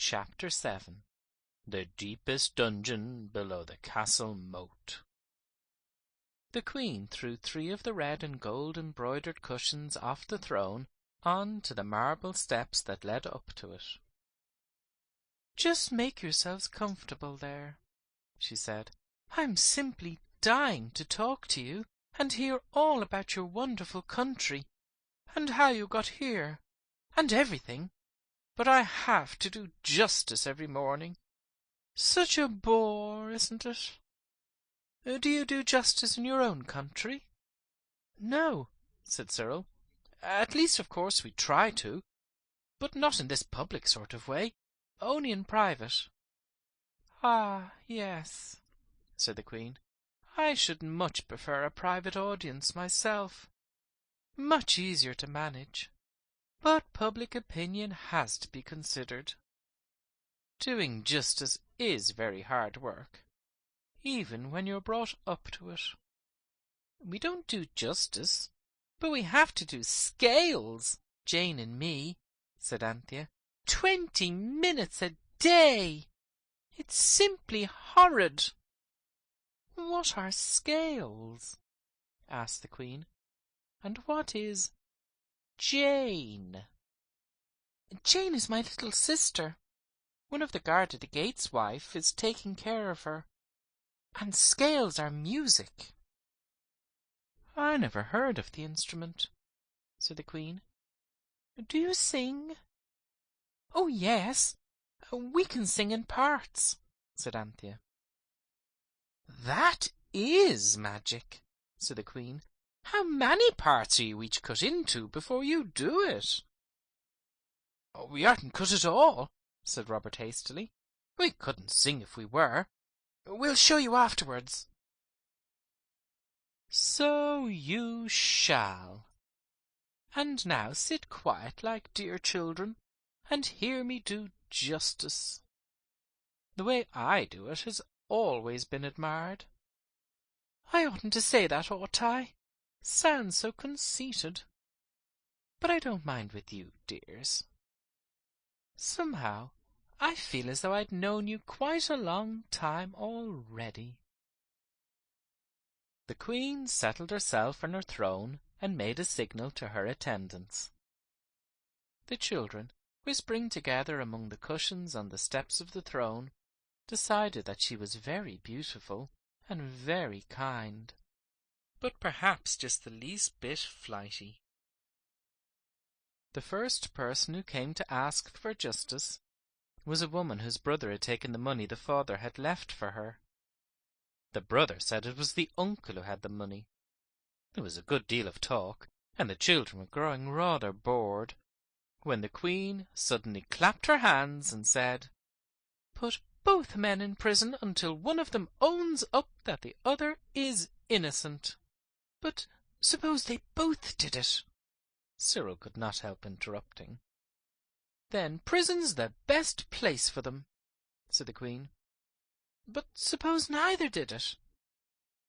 Chapter 7. The Deepest Dungeon Below the Castle Moat. The Queen threw 3 of the red and gold embroidered cushions off the throne on to the marble steps that led up to it. "Just make yourselves comfortable there," she said. "I'm simply dying to talk to you and hear all about your wonderful country, and how you got here, and everything. But I have to do justice every morning. Such a bore, isn't it? Do you do justice in your own country?" "No," said Cyril. "At least, of course, we try to, but not in this public sort of way, only in private." "Ah, yes," said the Queen. "I should much prefer a private audience myself. Much easier to manage. But public opinion has to be considered. Doing justice is very hard work, even when you're brought up to it. We don't do justice, but we have to do scales, Jane and me," said Anthea. 20 minutes a day! It's simply horrid." "What are scales?" asked the Queen. "And what is Jane?" "Jane is my little sister. One of the guard at the gate's wife is taking care of her. And scales are music." "I never heard of the instrument," said the Queen. "Do you sing?" "Oh, yes, we can sing in parts," said Anthea. "That is magic," said the Queen. "How many parts are you each cut into before you do it?" "We aren't cut at all," said Robert hastily. "We couldn't sing if we were. We'll show you afterwards." "So you shall. And now sit quiet like dear children, and hear me do justice. The way I do it has always been admired. I oughtn't to say that, ought I? Sounds so conceited. But I don't mind with you, dears. Somehow I feel as though I'd known you quite a long time already." The Queen settled herself on her throne and made a signal to her attendants. The children, whispering together among the cushions on the steps of the throne, decided that she was very beautiful and very kind, but perhaps just the least bit flighty. The first person who came to ask for justice was a woman whose brother had taken the money the father had left for her. The brother said it was the uncle who had the money. There was a good deal of talk, and the children were growing rather bored, when the Queen suddenly clapped her hands and said, "Put both men in prison until one of them owns up that the other is innocent." "But suppose they both did it?" Cyril could not help interrupting. "Then prison's the best place for them," said the Queen. "But suppose neither did it?"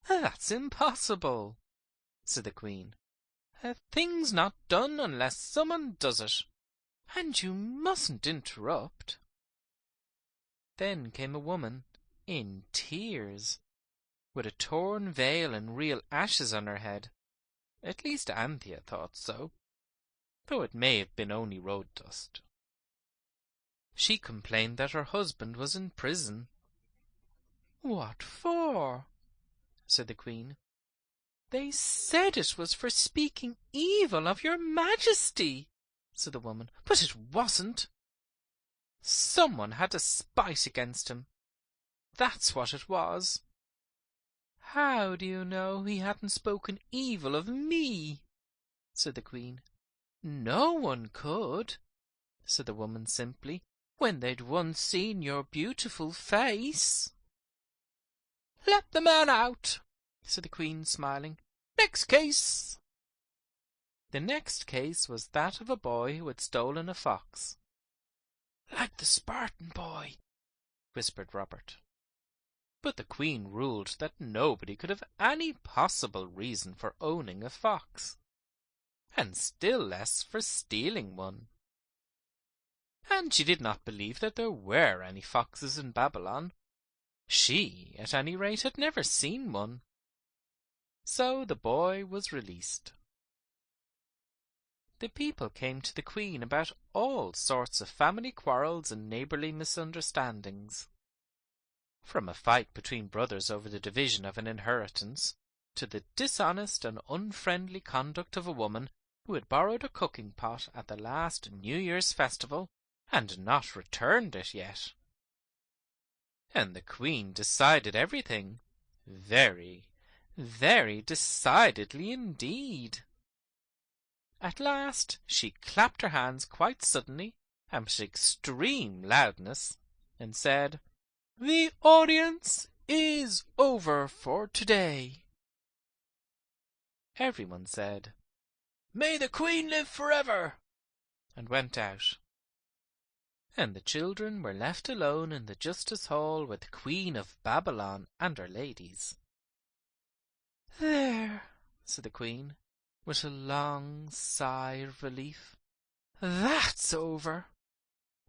"That's impossible," said the Queen. "A thing's not done unless someone does it, and you mustn't interrupt." Then came a woman, in tears, with a torn veil and real ashes on her head. At least Anthea thought so, though it may have been only road dust. She complained that her husband was in prison. "What for?" said the Queen. "They said it was for speaking evil of your Majesty," said the woman, "but it wasn't. Someone had a spite against him. That's what it was." "How do you know he hadn't spoken evil of me?" said the Queen. "No one could," said the woman simply, "when they'd once seen your beautiful face." "Let the man out," said the Queen, smiling. "Next case." The next case was that of a boy who had stolen a fox. "Like the Spartan boy," whispered Robert. But the Queen ruled that nobody could have any possible reason for owning a fox, and still less for stealing one. and she did not believe that there were any foxes in Babylon. She, at any rate, had never seen one. So the boy was released. The people came to the Queen about all sorts of family quarrels and neighbourly misunderstandings. From a fight between brothers over the division of an inheritance, to the dishonest and unfriendly conduct of a woman who had borrowed a cooking pot at the last New Year's festival and not returned it yet. And the Queen decided everything, very, very decidedly indeed. At last she clapped her hands quite suddenly and with extreme loudness, and said, "The audience is over for today." Everyone said, "May the Queen live forever," and went out. And the children were left alone in the Justice Hall with the Queen of Babylon and her ladies. "There," said the Queen, with a long sigh of relief, "that's over.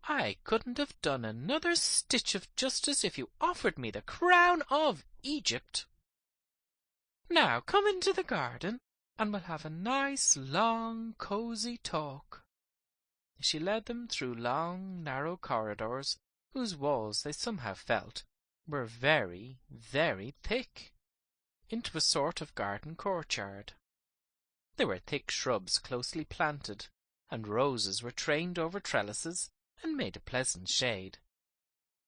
I couldn't have done another stitch of justice if you offered me the crown of Egypt. Now come into the garden, and we'll have a nice, long, cosy talk." She led them through long, narrow corridors, whose walls they somehow felt were very, very thick, into a sort of garden courtyard. There were thick shrubs closely planted, and roses were trained over trellises and made a pleasant shade.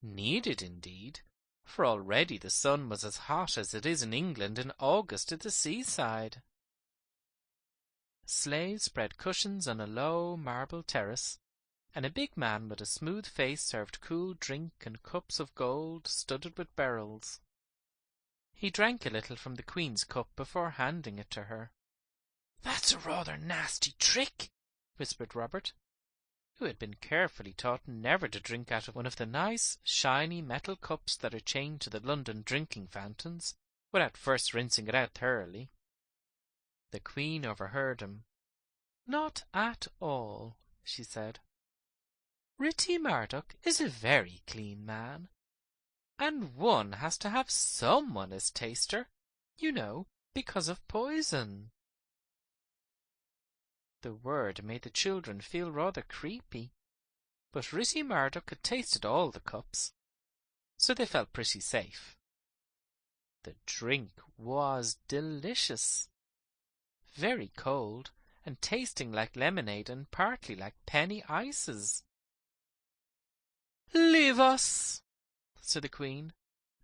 Needed indeed, for already the sun was as hot as it is in England in August at the seaside. Slaves spread cushions on a low marble terrace, and a big man with a smooth face served cool drink in cups of gold studded with beryls. He drank a little from the Queen's cup before handing it to her. "That's a rather nasty trick," whispered Robert, who had been carefully taught never to drink out of one of the nice, shiny metal cups that are chained to the London drinking fountains, without first rinsing it out thoroughly. The Queen overheard him. "Not at all," she said. "Ritty Murdoch is a very clean man, and one has to have someone as taster, you know, because of poison." The word made the children feel rather creepy, but Ritty Murdoch had tasted all the cups, so they felt pretty safe. The drink was delicious, very cold, and tasting like lemonade and partly like penny ices. "Leave us," said the Queen,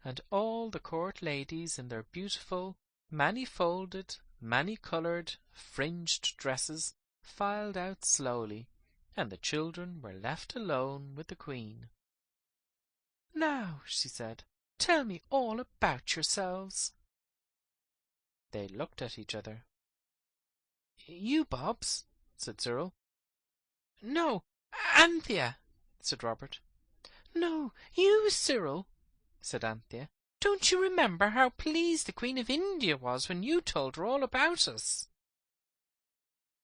and all the court ladies in their beautiful, many-folded, many-coloured, fringed dresses filed out slowly, and the children were left alone with the Queen. "Now," she said, "tell me all about yourselves." They looked at each other. "You, Bobs," said Cyril. "No, Anthea," said Robert. "No, you, Cyril," said Anthea. "Don't you remember how pleased the Queen of India was when you told her all about us?"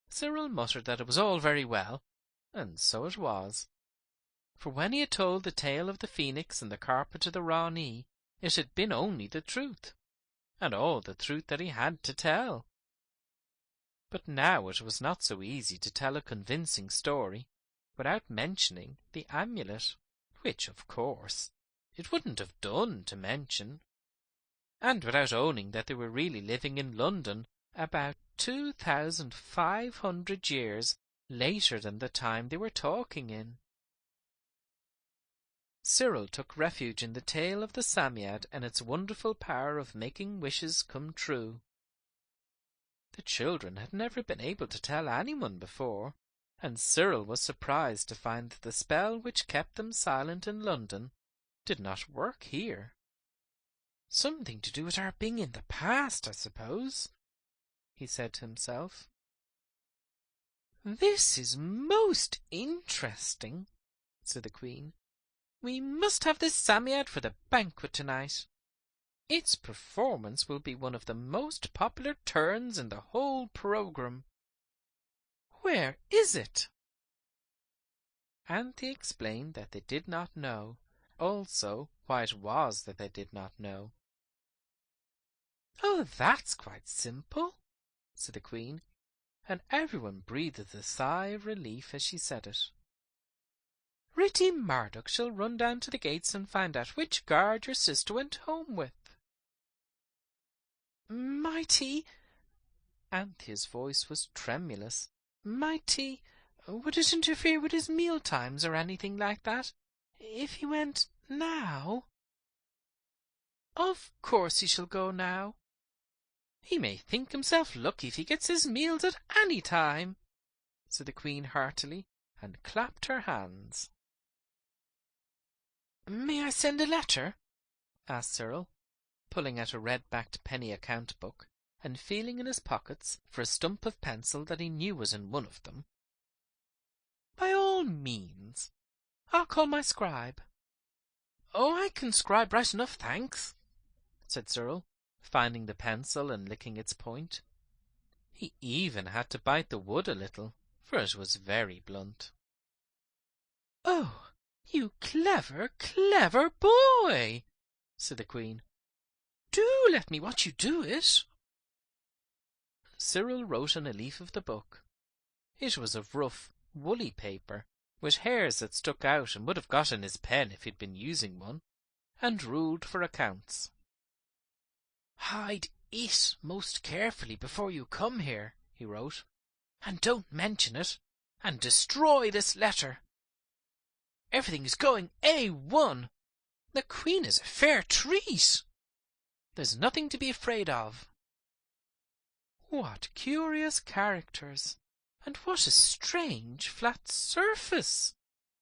Cyril muttered that it was all very well, and so it was. For when he had told the tale of the phoenix and the carpet of the Ranee, it had been only the truth, and all the truth that he had to tell. But now it was not so easy to tell a convincing story without mentioning the amulet, which, of course, it wouldn't have done to mention, and without owning that they were really living in London about 2,500 years later than the time they were talking in. Cyril took refuge in the tale of the Psammead and its wonderful power of making wishes come true. The children had never been able to tell anyone before, and Cyril was surprised to find that the spell which kept them silent in London did not work here. "Something to do with our being in the past, I suppose," he said to himself. "This is most interesting," said the Queen. "We must have this Psammead for the banquet tonight. Its performance will be one of the most popular turns in the whole programme. Where is it?" Auntie explained that they did not know, also why it was that they did not know. "Oh, that's quite simple," said the Queen, and everyone breathed a sigh of relief as she said it. "Ritty Murdoch shall run down to the gates and find out which guard your sister went home with." "Mighty," Auntie's voice was tremulous, "mighty, would it interfere with his meal times or anything like that, if he went now?" "Of course he shall go now. He may think himself lucky if he gets his meals at any time," said the Queen heartily, and clapped her hands. "May I send a letter?" asked Cyril, pulling out a red-backed penny account book and feeling in his pockets for a stump of pencil that he knew was in one of them. "By all means. I'll call my scribe." "Oh, I can scribe right enough, thanks," said Cyril, finding the pencil and licking its point. He even had to bite the wood a little, for it was very blunt. "Oh, you clever, clever boy," said the Queen. "Do let me watch you do it." Cyril wrote on a leaf of the book. It was of rough, woolly paper, with hairs that stuck out and would have got in his pen if he'd been using one, and ruled for accounts. "Hide it most carefully before you come here," he wrote, "and don't mention it, and destroy this letter. Everything is going A1. The Queen is a fair treat. There's nothing to be afraid of." "What curious characters, and what a strange flat surface,"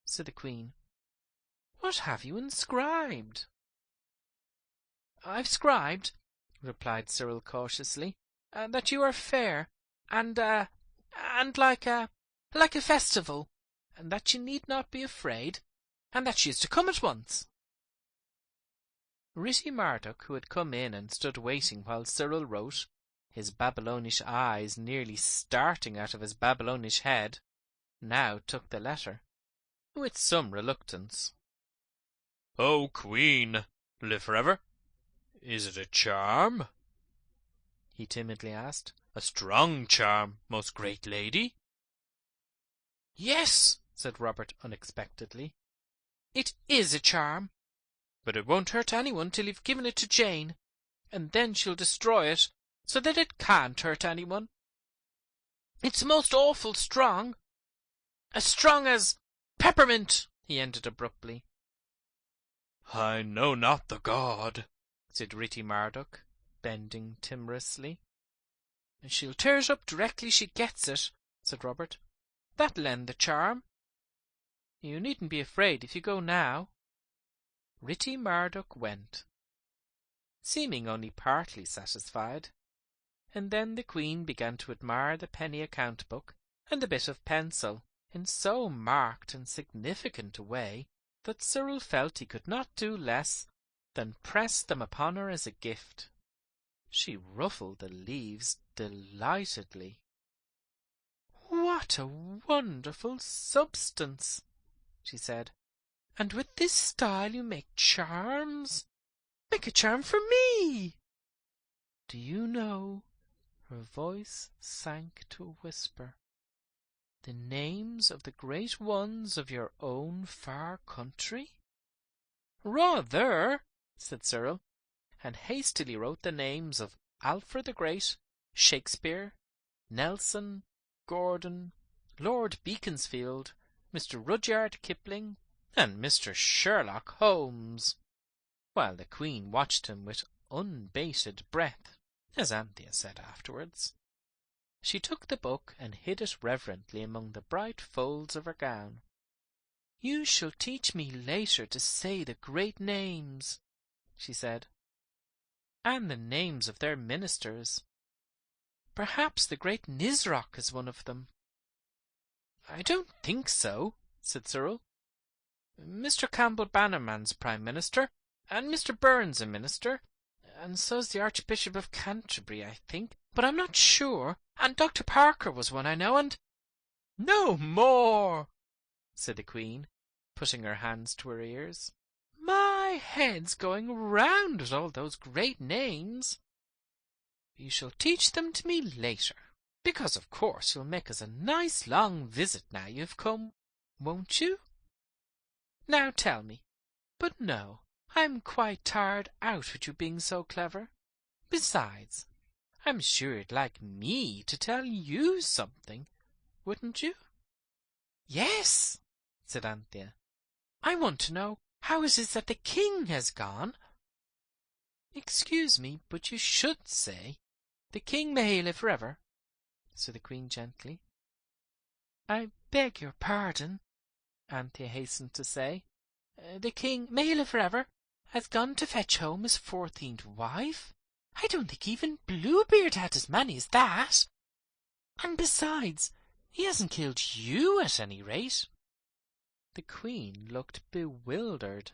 said the Queen. "What have you inscribed?" "I've scribed," replied Cyril cautiously, "that you are fair, and like a festival, and that you need not be afraid, and that she is to come at once." Ritty Murdoch, who had come in and stood waiting while Cyril wrote, his Babylonish eyes nearly starting out of his Babylonish head, now took the letter, with some reluctance. "Oh, Queen, live forever! Is it a charm?" he timidly asked. "A strong charm, most great lady?" "Yes," said Robert unexpectedly. "It is a charm, but it won't hurt anyone till you've given it to Jane, and then she'll destroy it so that it can't hurt anyone. It's most awful strong, as strong as peppermint," he ended abruptly. "I know not the god," said Ritty Murdoch, bending timorously. "She'll tear it up directly she gets it," said Robert. "That'll end the charm. You needn't be afraid if you go now." Ritty Murdoch went, seeming only partly satisfied, and then the Queen began to admire the penny account book and the bit of pencil in so marked and significant a way that Cyril felt he could not do less than press them upon her as a gift. She ruffled the leaves delightedly. "What a wonderful substance," she said. "And with this style you make charms? Make a charm for me. Do you know," her voice sank to a whisper, "the names of the great ones of your own far country?" "Rather," said Cyril, and hastily wrote the names of Alfred the Great, Shakespeare, Nelson, Gordon, Lord Beaconsfield, Mr. Rudyard Kipling, and Mr. Sherlock Holmes, while the Queen watched him with unbated breath, as Anthea said afterwards. She took the book and hid it reverently among the bright folds of her gown. "You shall teach me later to say the great names," she said, "and the names of their ministers. Perhaps the great Nisroch is one of them." "I don't think so," said Cyril. "Mr. Campbell Bannerman's Prime Minister, and Mr. Burns a minister, and so's the Archbishop of Canterbury, I think, but I'm not sure, and Dr. Parker was one, I know, and—" "No more!" said the Queen, putting her hands to her ears. "My head's going round with all those great names. You shall teach them to me later, because of course you'll make us a nice long visit now you've come, won't you? Now tell me. But no, I'm quite tired out with you being so clever. Besides, I'm sure you'd like me to tell you something, wouldn't you?" "Yes," said Anthea. "I want to know how it is that the king has gone." "Excuse me, but you should say, 'The king may live forever,'" said the Queen gently. "I beg your pardon," Anthea hastened to say. "The king may live forever has gone to fetch home his 14th wife. I don't think even Bluebeard had as many as that. And besides, he hasn't killed you at any rate." The Queen looked bewildered.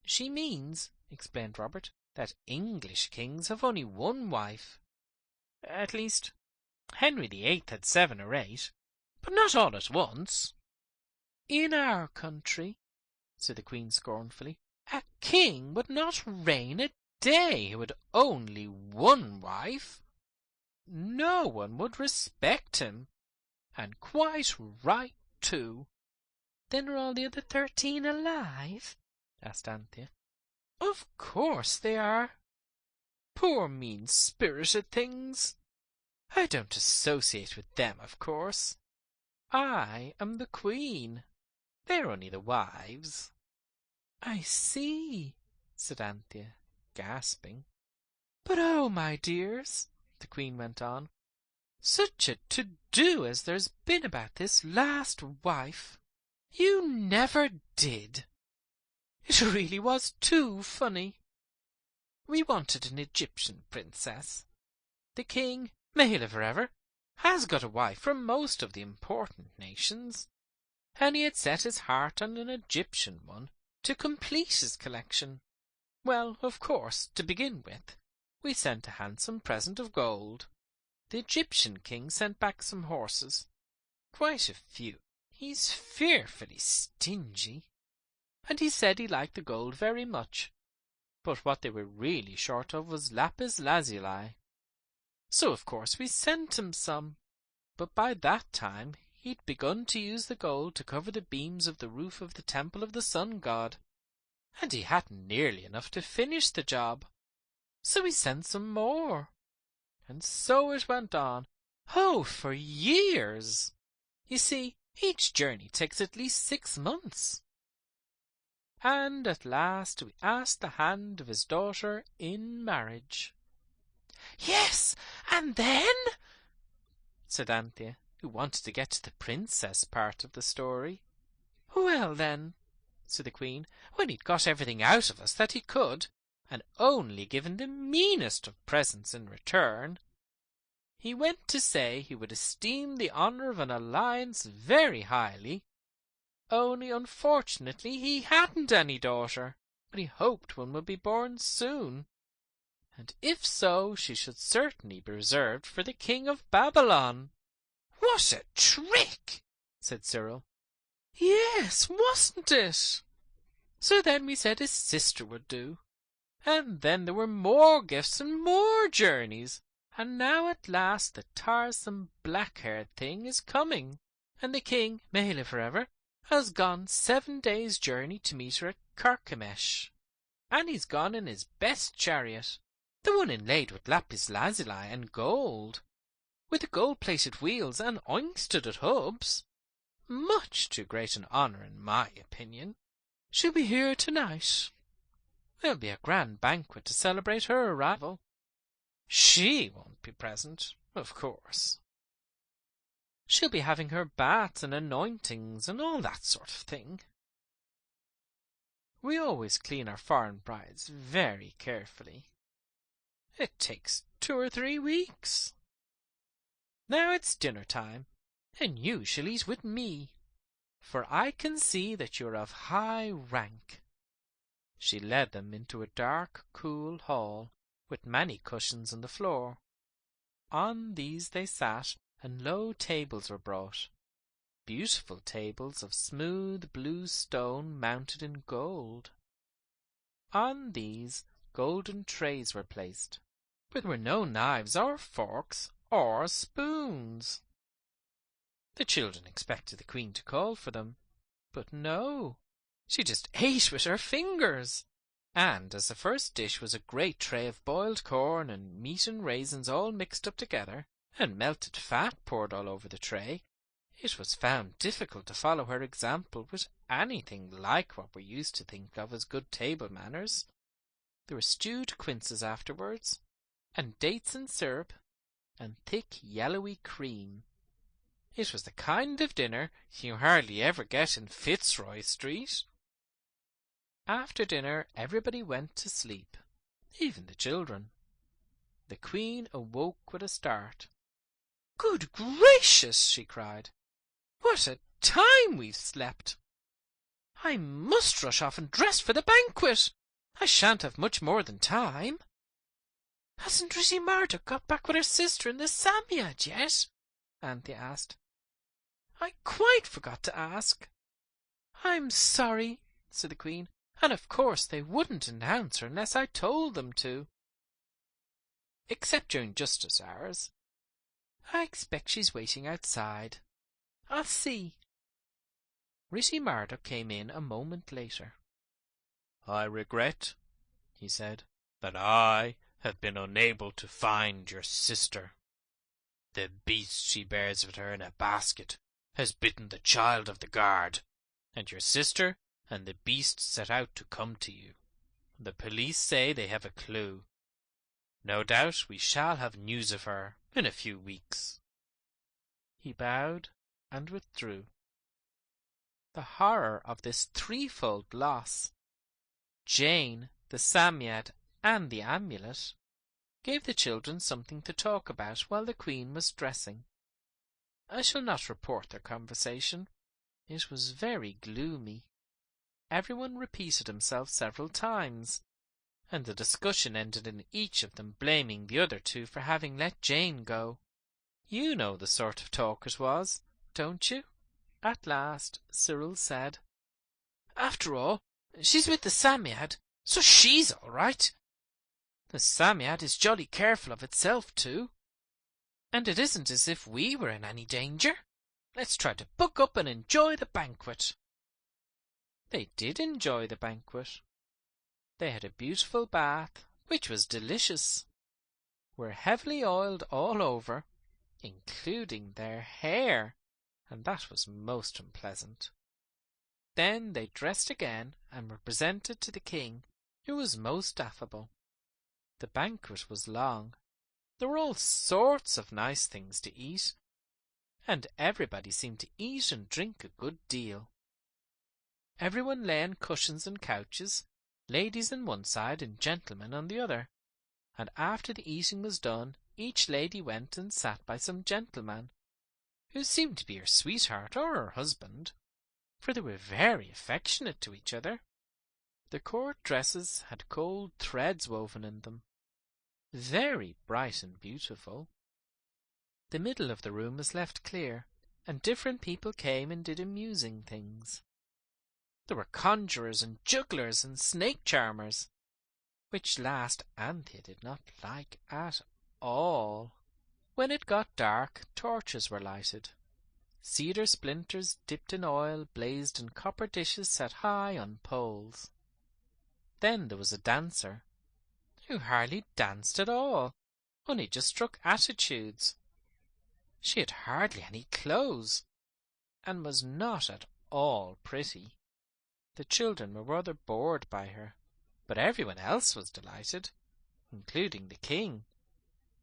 "She means," explained Robert, "that English kings have only one wife. At least, Henry VIII had 7 or 8, but not all at once." "In our country," said the Queen scornfully, "a king would not reign a day who had only one wife. No one would respect him, and quite right too." "Then are all the other 13 alive?" asked Anthea. "Of course they are. Poor mean-spirited things. I don't associate with them, of course. I am the Queen. They're only the wives." "I see," said Anthea, gasping. "But oh, my dears," the Queen went on, "such a to-do as there's been about this last wife. You never did. It really was too funny. We wanted an Egyptian princess. The king, may he live forever, has got a wife from most of the important nations, and he had set his heart on an Egyptian one to complete his collection. Well, of course, to begin with, we sent a handsome present of gold. The Egyptian king sent back some horses, quite a few. He's fearfully stingy, and he said he liked the gold very much, but what they were really short of was lapis lazuli. So of course we sent him some, but by that time he'd begun to use the gold to cover the beams of the roof of the temple of the sun god, and he hadn't nearly enough to finish the job. So we sent some more, and so it went on. Oh, for years! You see, each journey takes at least 6 months. And at last we asked the hand of his daughter in marriage." "Yes, and then?" said Anthea, who wanted to get to the princess part of the story. "Well then," said the Queen, "when he'd got everything out of us that he could, and only given the meanest of presents in return, he went to say he would esteem the honour of an alliance very highly, only unfortunately he hadn't any daughter, but he hoped one would be born soon, and if so she should certainly be reserved for the king of Babylon." "What a trick!" said Cyril. "Yes, wasn't it? So then we said his sister would do, and then there were more gifts and more journeys, and now at last the tiresome black-haired thing is coming, and the king, may he live forever, has gone 7 days' journey to meet her at Carchemish, and he's gone in his best chariot, the one inlaid with lapis lazuli and gold, with the gold-plated wheels and oink-studded hubs. Much too great an honour in my opinion. She'll be here tonight. There'll be a grand banquet to celebrate her arrival. She won't be present, of course. She'll be having her baths and anointings and all that sort of thing. We always clean our foreign brides very carefully. It takes 2 or 3 weeks. Now it's dinner time, and you shall eat with me, for I can see that you're of high rank." She led them into a dark, cool hall, with many cushions on the floor. On these they sat, and low tables were brought. beautiful tables of smooth blue stone mounted in gold. On these golden trays were placed, but there were no knives or forks or spoons. The children expected the Queen to call for them, but no, she just ate with her fingers. And as the first dish was a great tray of boiled corn and meat and raisins all mixed up together, and melted fat poured all over the tray, it was found difficult to follow her example with anything like what we used to think of as good table manners. There were stewed quinces afterwards, and dates in syrup, and thick yellowy cream. It was the kind of dinner you hardly ever get in Fitzroy Street. After dinner everybody went to sleep, even the children. The Queen awoke with a start. "Good gracious!" she cried. "What a time we've slept! I must rush off and dress for the banquet. I shan't have much more than time." "Hasn't Ritty Murdoch got back with her sister in the Psammead yet?" Anthea asked. "I quite forgot to ask." "I'm sorry," said the Queen, "and of course they wouldn't announce her unless I told them to. Except during justice hours. I expect she's waiting outside. I'll see." Ritty Murdoch came in a moment later. "I regret," he said, "that I have been unable to find your sister. The beast she bears with her in a basket has bitten the child of the guard, and your sister and the beast set out to come to you. The police say they have a clue. No doubt we shall have news of her in a few weeks." He bowed and withdrew. The horror of this threefold loss, Jane, the Psammead, and the amulet, gave the children something to talk about while the Queen was dressing. I shall not report their conversation. It was very gloomy. Everyone repeated himself several times, and the discussion ended in each of them blaming the other two for having let Jane go. You know the sort of talk it was, don't you? At last Cyril said, "After all, she's with the Psammead, so she's all right. The Psammead is jolly careful of itself too, and it isn't as if we were in any danger. Let's try to buck up and enjoy the banquet." They did enjoy the banquet. They had a beautiful bath, which was delicious, were heavily oiled all over, including their hair, and that was most unpleasant. Then they dressed again and were presented to the King, who was most affable. The banquet was long. There were all sorts of nice things to eat, and everybody seemed to eat and drink a good deal. Everyone lay on cushions and couches, ladies on one side and gentlemen on the other, and after the eating was done, each lady went and sat by some gentleman, who seemed to be her sweetheart or her husband, for they were very affectionate to each other. The court dresses had gold threads woven in them, very bright and beautiful. The middle of the room was left clear, and different people came and did amusing things. There were conjurers and jugglers and snake charmers, which last Anthea did not like at all. When it got dark, torches were lighted. Cedar splinters dipped in oil blazed in copper dishes set high on poles. Then there was a dancer, who hardly danced at all, only just struck attitudes. She had hardly any clothes, and was not at all pretty. The children were rather bored by her, but everyone else was delighted, including the King.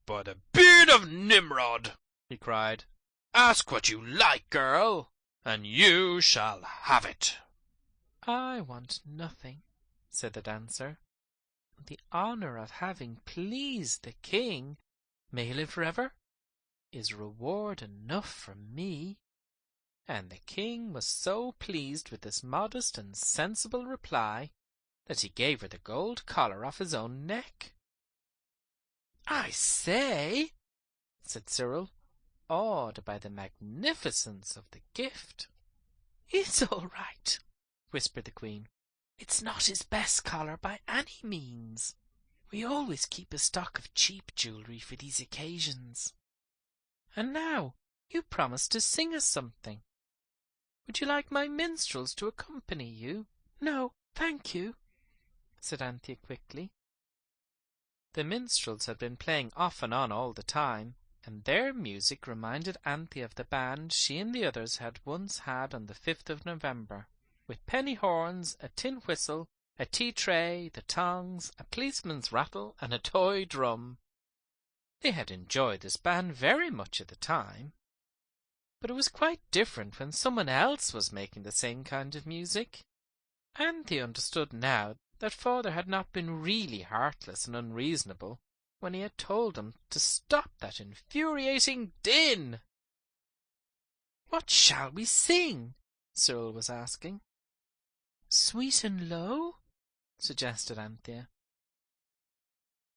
"By the beard of Nimrod," he cried, "ask what you like, girl, and you shall have it." "I want nothing," said the dancer. "The honour of having pleased the King, may he live forever, is reward enough for me." And the King was so pleased with this modest and sensible reply that he gave her the gold collar off his own neck. "I say," said Cyril, awed by the magnificence of the gift. "It's all right," whispered the Queen. "It's not his best collar by any means. We always keep a stock of cheap jewellery for these occasions. And now you promised to sing us something. Would you like my minstrels to accompany you?" "No, thank you," said Anthea quickly. The minstrels had been playing off and on all the time, and their music reminded Anthea of the band she and the others had once had on the 5th of November, with penny horns, a tin whistle, a tea tray, the tongs, a policeman's rattle, and a toy drum. They had enjoyed this band very much at the time, but it was quite different when someone else was making the same kind of music. Anthea understood now that father had not been really heartless and unreasonable when he had told them to stop that infuriating din. "What shall we sing?" Cyril was asking. "Sweet and Low," suggested Anthea.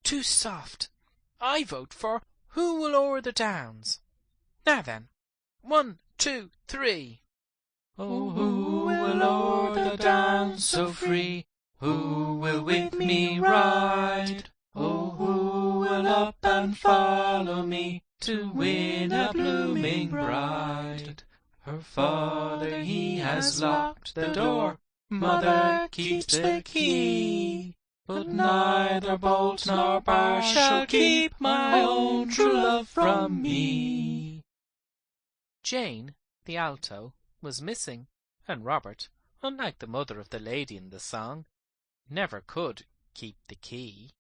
"Too soft. I vote for Who Will O'er the Downs. Now then, 1, 2, 3. Oh, who will o'er the downs so free? Who will with me ride? Oh, who will up and follow me to win a blooming bride? Her father he has locked the door, mother keeps the key, but neither bolt nor bar shall keep my own true love from me." Jane, the alto, was missing, and Robert, unlike the mother of the lady in the song, never could keep the key.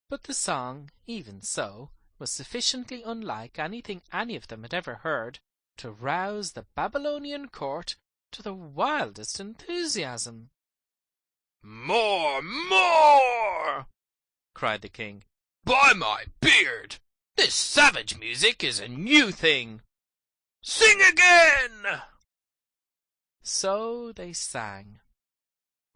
But the song, even so, was sufficiently unlike anything any of them had ever heard to rouse the Babylonian court to the wildest enthusiasm. "More, more!" cried the king. "By my beard, this savage music is a new thing. Sing again!" So they sang.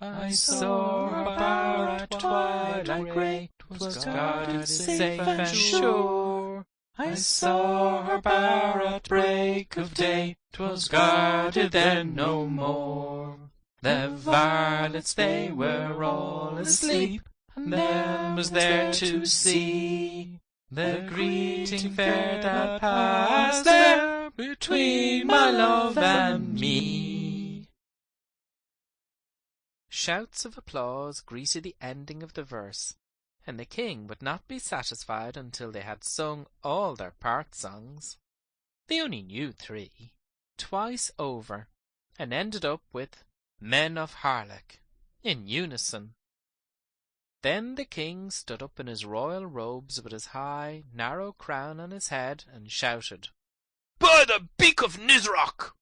I saw her bower at twilight grey, 'twas guarded safe and sure. I saw her bower at break of day, 'twas guarded then no more. The varlets they were all asleep, and them was there to see the greeting fair that passed there between my love and me. Shouts of applause greeted the ending of the verse, and the king would not be satisfied until they had sung all their part songs. They only knew 3, twice over, and ended up with Men of Harlech, in unison. Then the king stood up in his royal robes with his high, narrow crown on his head, and shouted, "By the beak of Nisroch!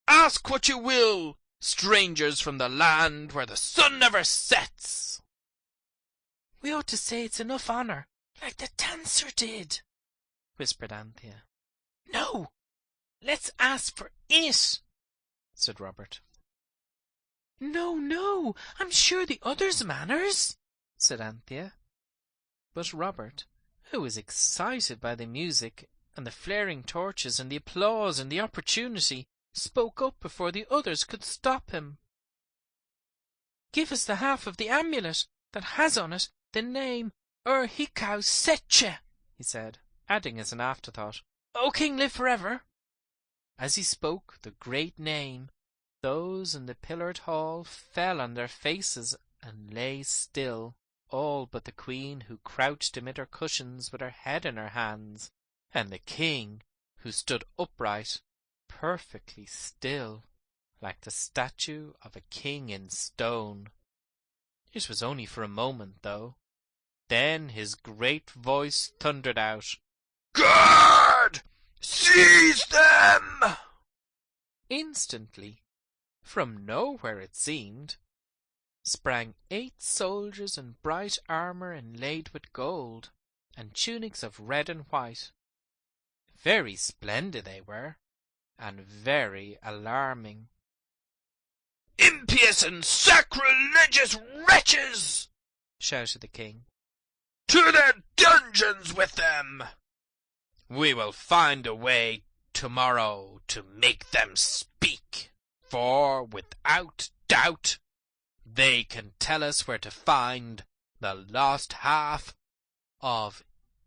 Ask what you will, strangers from the land where the sun never sets!" "We ought to say it's enough honour, like the dancer did," whispered Anthea. "No, let's ask for it," said Robert. No, I'm sure the others' manners," said Anthea. But Robert, who was excited by the music and the flaring torches and the applause and the opportunity, spoke up before the others could stop him. "Give us the half of the amulet that has on it the name Hikau Setche," he said, adding as an afterthought, "O King, live forever." As he spoke the great name, those in the pillared hall fell on their faces and lay still, all but the queen, who crouched amid her cushions with her head in her hands, and the king, who stood upright, perfectly still, like the statue of a king in stone. It was only for a moment, though. Then his great voice thundered out, "Guard! Seize them!" Instantly, from nowhere it seemed, sprang 8 soldiers in bright armour inlaid with gold, and tunics of red and white. Very splendid they were, and very alarming. "Impious and sacrilegious wretches!" shouted the king. "To their dungeons with them! We will find a way tomorrow to make them speak, for without doubt they can tell us where to find the lost half of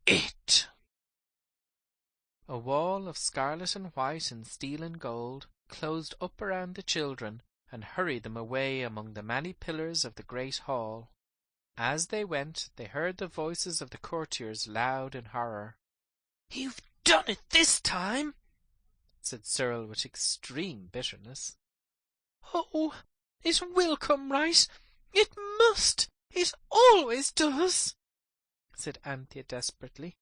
it." A wall of scarlet and white and steel and gold closed up around the children and hurried them away among the many pillars of the great hall. As they went, they heard the voices of the courtiers loud in horror. "You've done it this time," said Cyril with extreme bitterness. "Oh, it will come right. It must. It always does," said Anthea desperately.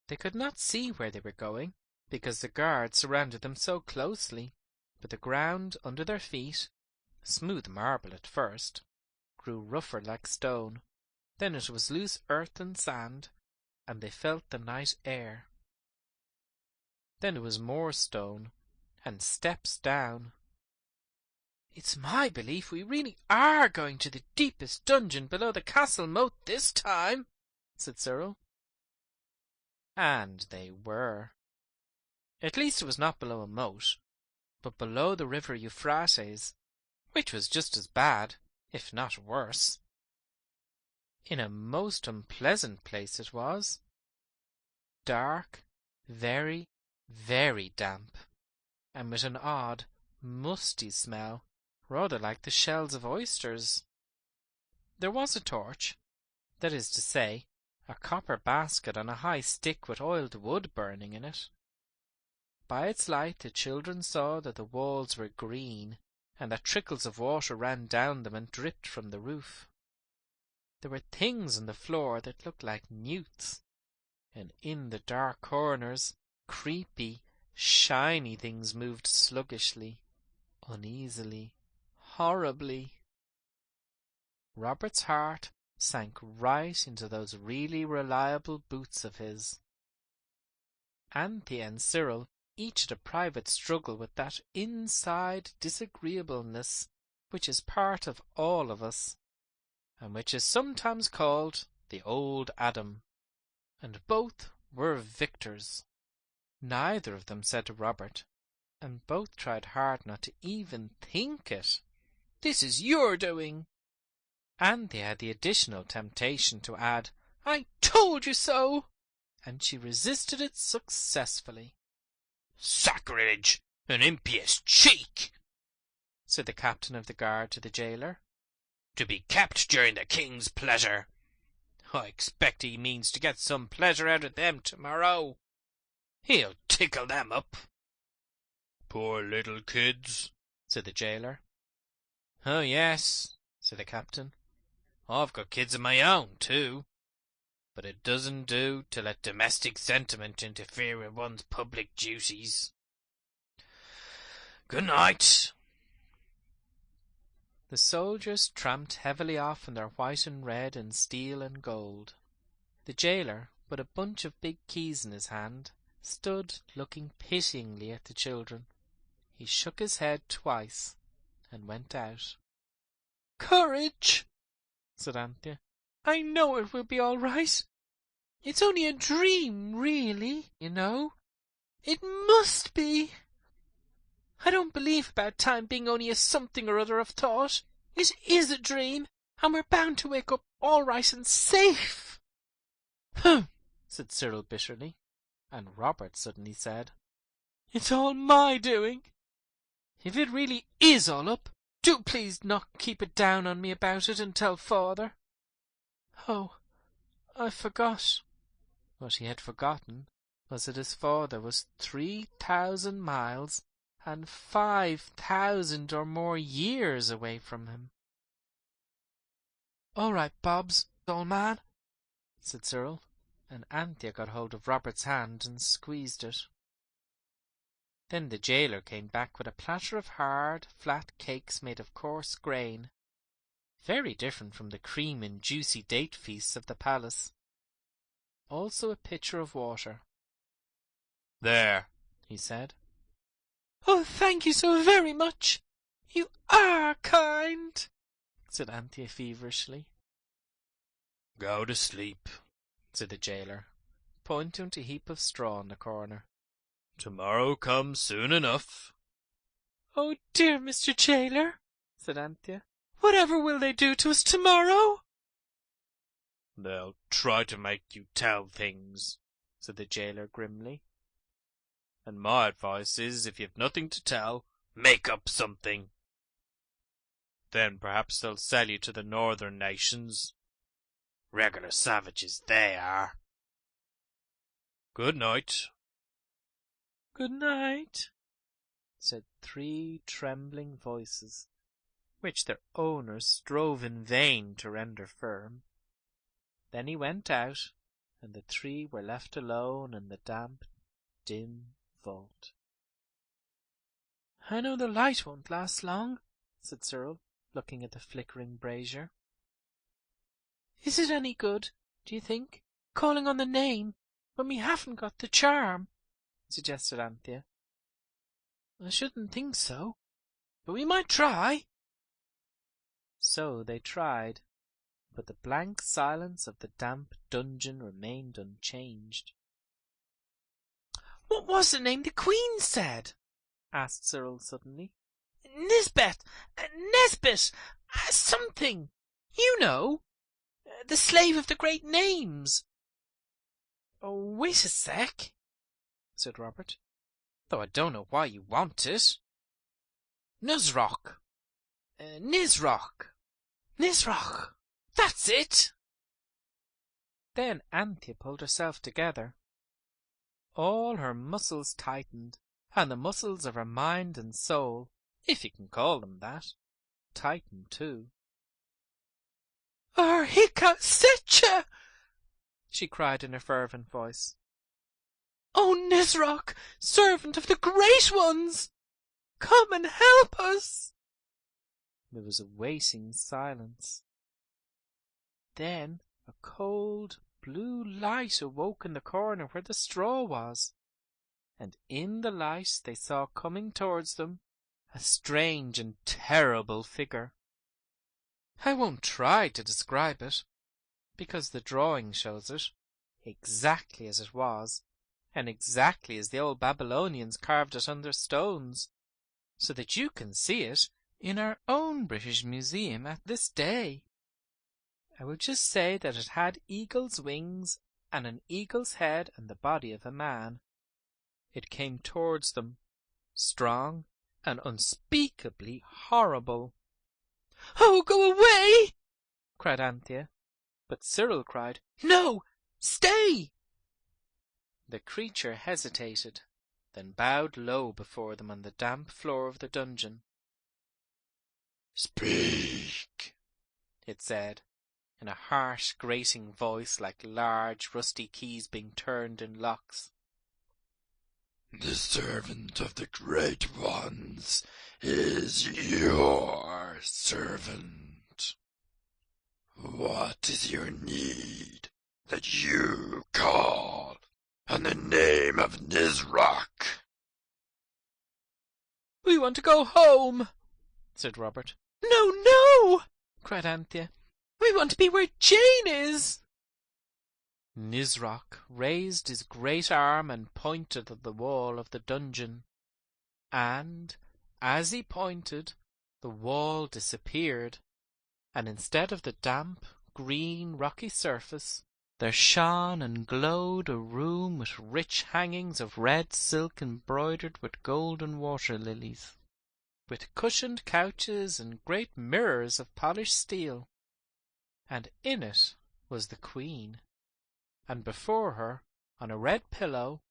They could not see where they were going, because the guards surrounded them so closely, but the ground under their feet, smooth marble at first, grew rougher like stone. Then it was loose earth and sand, and they felt the night air. Then it was more stone, and steps down. "It's my belief we really are going to the deepest dungeon below the castle moat this time," said Cyril. And they were. At least it was not below a moat, but below the river Euphrates, which was just as bad, if not worse. In a most unpleasant place it was. Dark, very, very damp, and with an odd, musty smell, rather like the shells of oysters. There was a torch, that is to say, a copper basket on a high stick with oiled wood burning in it. By its light the children saw that the walls were green, and that trickles of water ran down them and dripped from the roof. There were things on the floor that looked like newts, and in the dark corners creepy, shiny things moved sluggishly, uneasily, horribly. Robert's heart sank right into those really reliable boots of his. Anthea and Cyril each had a private struggle with that inside disagreeableness which is part of all of us, and which is sometimes called the old Adam, and both were victors. Neither of them said to Robert, and both tried hard not to even think it, "This is your doing." And they had the additional temptation to add, "I told you so," and she resisted it successfully. "Sacrilege and impious cheek," said the captain of the guard to the jailer. "To be kept during the king's pleasure. I expect he means to get some pleasure out of them tomorrow. He'll tickle them up." "Poor little kids," said the jailer. "Oh, yes," said the captain. "I've got kids of my own, too. But it doesn't do to let domestic sentiment interfere with one's public duties. Good night." The soldiers tramped heavily off in their white and red and steel and gold. The jailer, with a bunch of big keys in his hand, stood looking pityingly at the children. He shook his head twice and went out. "Courage," said Anthea. "I know it will be all right. It's only a dream, really, you know. It must be. I don't believe about time being only a something or other of thought. It is a dream, and we're bound to wake up all right and safe." "Humph," said Cyril bitterly, and Robert suddenly said, "It's all my doing. If it really is all up, do please not keep it down on me about it and tell father." "Oh, I forgot." What he had forgotten was that his father was 3,000 miles and 5,000 or more years away from him. "All right, Bobs, old man," said Cyril, and Anthea got hold of Robert's hand and squeezed it. Then the jailer came back with a platter of hard, flat cakes made of coarse grain, very different from the cream and juicy date feasts of the palace. Also a pitcher of water. "There," he said. "Oh, thank you so very much. You are kind," said Anthea feverishly. "Go to sleep," said the jailer, pointing to a heap of straw in the corner. Tomorrow comes soon enough. "Oh, dear Mr. Jailer," said Anthea, "whatever will they do to us tomorrow?" "They'll try to make you tell things," said the jailer grimly. "And my advice is, if you've nothing to tell, make up something. Then perhaps they'll sell you to the northern nations. Regular savages they are. Good night." "Good night," said 3 trembling voices, which their owners strove in vain to render firm. Then he went out, and the 3 were left alone in the damp, dim vault. "I know the light won't last long," said Cyril, looking at the flickering brazier. "Is it any good, do you think, calling on the name when we haven't got the charm?" suggested Anthea. "I shouldn't think so, but we might try." So they tried, but the blank silence of the damp dungeon remained unchanged. "What was the name the Queen said?" asked Cyril suddenly. "Nesbit, Nesbit, something. You know, the slave of the great names." "Oh, wait a sec," said Robert, "though I don't know why you want it. Nuzrock. Nizrock. Nizrock. That's it." Then Anthea pulled herself together. All her muscles tightened, and the muscles of her mind and soul, if you can call them that, tightened too. "Hika Setcha!" she cried in a fervent voice. "O Nizrock, servant of the Great Ones, come and help us!" There was a waiting silence. Then a cold blue light awoke in the corner where the straw was, and in the light they saw coming towards them a strange and terrible figure. I won't try to describe it, because the drawing shows it exactly as it was, and exactly as the old Babylonians carved it on their stones, so that you can see it in our own British Museum at this day. I will just say that it had eagle's wings and an eagle's head and the body of a man. It came towards them, strong and unspeakably horrible. "Oh, go away!" cried Anthea, but Cyril cried, "No, stay!" The creature hesitated, then bowed low before them on the damp floor of the dungeon. "Speak," it said, in a harsh, grating voice like large, rusty keys being turned in locks. "The servant of the Great Ones is your servant. What is your need that you call on the name of Nizrock?" "We want to go home," said Robert. "No, no!" cried Anthea. "We want to be where Jane is." Nizrock raised his great arm and pointed at the wall of the dungeon, and, as he pointed, the wall disappeared, and instead of the damp, green, rocky surface, there shone and glowed a room with rich hangings of red silk embroidered with golden water-lilies, with cushioned couches and great mirrors of polished steel, and in it was the Queen, and before her, on a red pillow,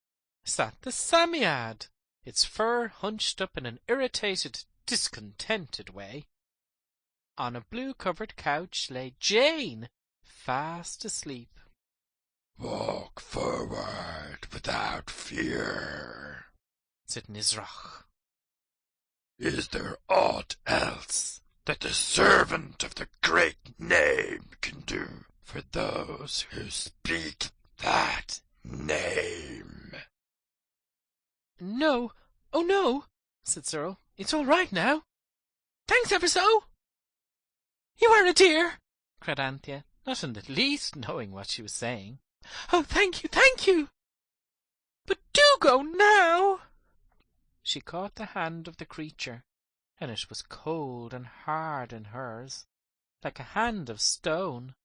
sat the Psammead, its fur hunched up in an irritated, discontented way. On a blue-covered couch lay Jane, fast asleep. "Walk forward without fear," said Nizrock. "Is there aught else that the servant of the Great Name can do for those who speak that name?" "No, oh no," said Cyril. "It's all right now. Thanks ever so." "You are a dear," cried Anthea, not in the least knowing what she was saying. "Oh, thank you, thank you." But do go now." She caught the hand of the creature, and it was cold and hard in hers, like a hand of stone.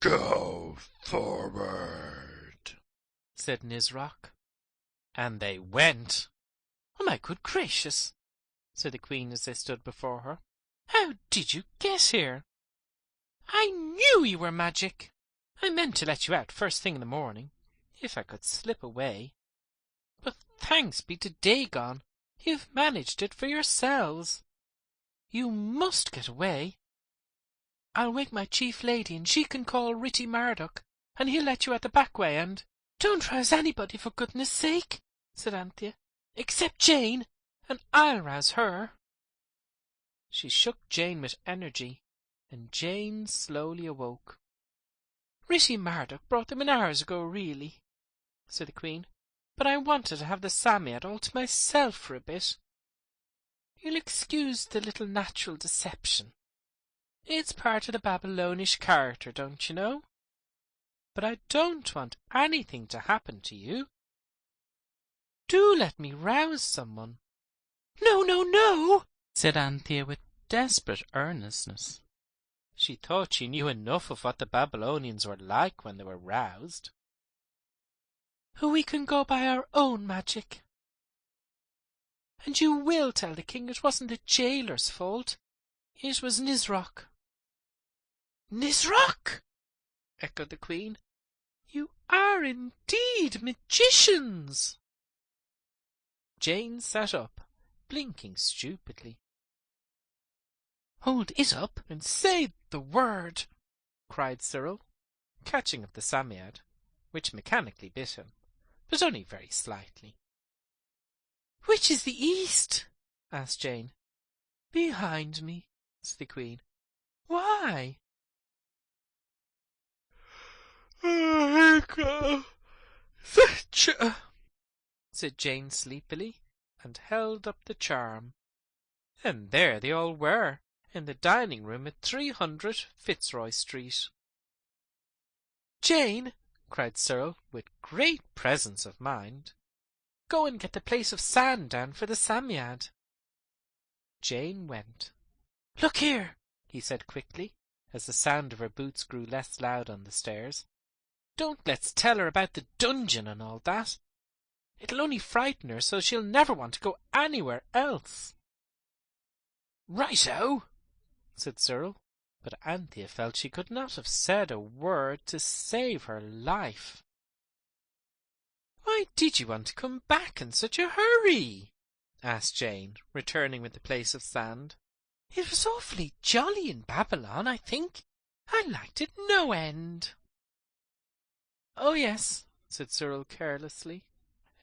"Go forward," said Nisroch. And they went. "Oh, my good gracious," said the Queen as they stood before her. "How did you get here? I knew you were magic. I meant to let you out first thing in the morning, if I could slip away. But thanks be to Dagon, you've managed it for yourselves. You must get away. I'll wake my chief lady, and she can call Ritty Marduk, and he'll let you out the back way, and—" "Don't rouse anybody, for goodness sake," said Anthea, "except Jane, and I'll rouse her." She shook Jane with energy, and Jane slowly awoke. "Ritty Marduk brought them in hours ago, really," said the Queen, "but I wanted to have the Psammead all to myself for a bit. You'll excuse the little natural deception. It's part of the Babylonish character, don't you know? But I don't want anything to happen to you. Do let me rouse someone." "No, no, no," said Anthea with desperate earnestness. She thought she knew enough of what the Babylonians were like when they were roused. "We can go by our own magic. And you will tell the king it wasn't the jailer's fault. It was Nisroch." "Nisroch!" echoed the Queen. "You are indeed magicians." Jane sat up, blinking stupidly. "Hold it up and say the word," cried Cyril, catching up the Psammead, which mechanically bit him, but only very slightly. "Which is the east?" asked Jane. "Behind me," said the Queen. "Why?" "Fetcher," said Jane sleepily, and held up the charm. And there they all were, in the dining room at 300 Fitzroy Street. "Jane," cried Cyril, with great presence of mind, "go and get the place of sand down for the Psammead." Jane went. "Look here," he said quickly, as the sound of her boots grew less loud on the stairs. "Don't let's tell her about the dungeon and all that. It'll only frighten her so she'll never want to go anywhere else." "Right-o," said Cyril, but Anthea felt she could not have said a word to save her life. "Why did you want to come back in such a hurry?" asked Jane, returning with the place of sand. "It was awfully jolly in Babylon, I think. I liked it no end." "Oh, yes," said Cyril carelessly.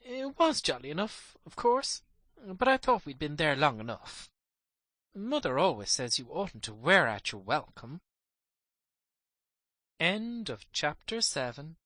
"It was jolly enough, of course, but I thought we'd been there long enough. Mother always says you oughtn't to wear out your welcome." End of chapter 7.